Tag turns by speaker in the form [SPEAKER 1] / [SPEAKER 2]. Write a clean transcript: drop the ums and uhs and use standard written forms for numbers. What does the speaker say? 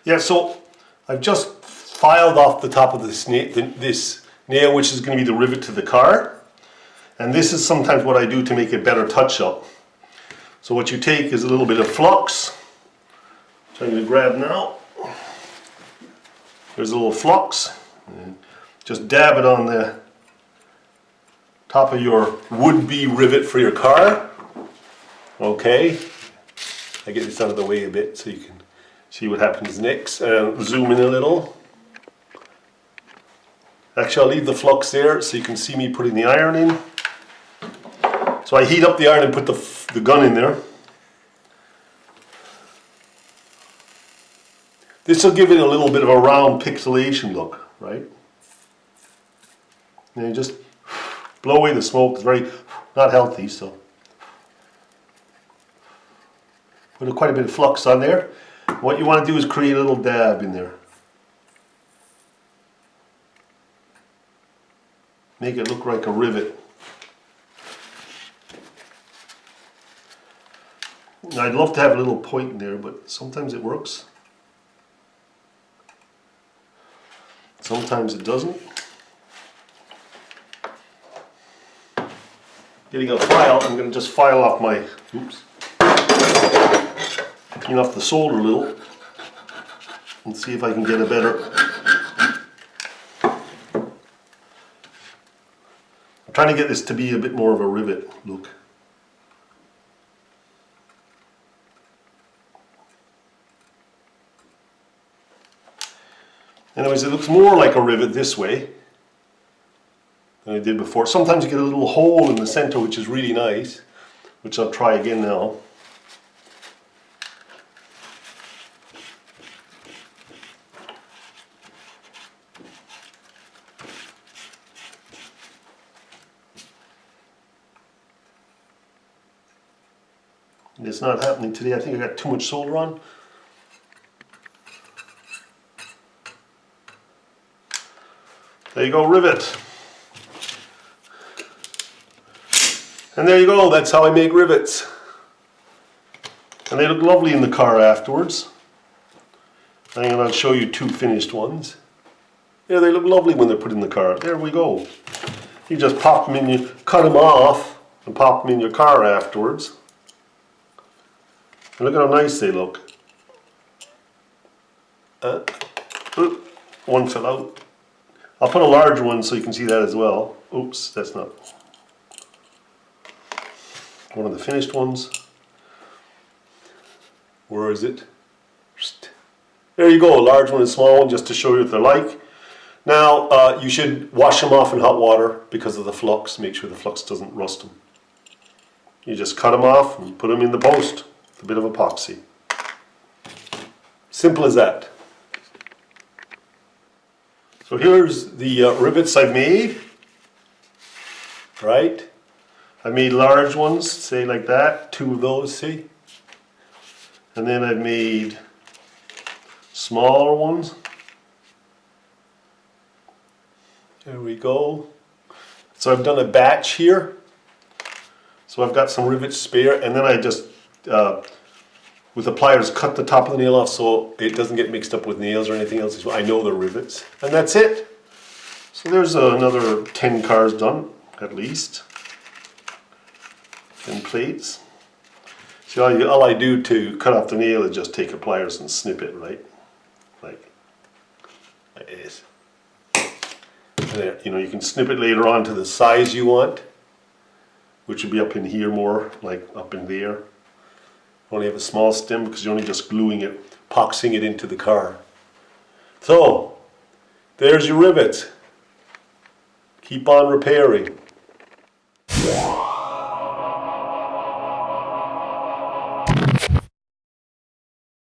[SPEAKER 1] Yeah, so I've just filed off the top of this nail, which is going to be the rivet to the car. And this is sometimes what I do to make a better touch-up. So what you take is a little bit of flux, which I'm going to grab now. There's a little flux. And just dab it on the top of your would-be rivet for your car. Okay. I get this out of the way a bit so you can see what happens next. Zoom in a little. Actually, I'll leave the flux there so you can see me putting the iron in. So I heat up the iron and put the gun in there. This will give it a little bit of a round pixelation look, right? And you just blow away the smoke. It's very not healthy, so put quite a bit of flux on there. What you want to do is create a little dab in there. Make it look like a rivet. Now, I'd love to have a little point in there, but sometimes it works. Sometimes it doesn't. Getting a file, I'm going to just file off my, clean off the solder a little and see if I can get a better. I'm trying to get this to be a bit more of a rivet look. Anyways, it looks more like a rivet this way than I did before. Sometimes you get a little hole in the center, which is really nice, which I'll try again now. It's not happening today. I think I got too much solder on. There you go, rivet. And there you go, that's how I make rivets. And they look lovely in the car afterwards. And I'll show you two finished ones. Yeah, they look lovely when they're put in the car. There we go. You just pop them in, you cut them off and pop them in your car afterwards. And look at how nice they look. One fell out. I'll put a large one so you can see that as well. Oops, that's not one of the finished ones. Where is it? There you go, a large one and a small one, just to show you what they're like. Now, you should wash them off in hot water because of the flux. Make sure the flux doesn't rust them. You just cut them off and put them in the post with a bit of epoxy. Simple as that. So here's the rivets I've made, right? I made large ones, say like that, 2 of those, see? And then I've made smaller ones. There we go. So I've done a batch here. So I've got some rivets spare, and then I just, with the pliers, cut the top of the nail off so it doesn't get mixed up with nails or anything else. I know they're rivets. And that's it. So there's another 10 cars done, at least. 10 plates. See, all I do to cut off the nail is just take the pliers and snip it, right? Like this. And there, you know, you can snip it later on to the size you want, which would be up in here more, like up in there. Only have a small stem because you're only just gluing it, epoxying it into the car. So, there's your rivets. Keep on repairing.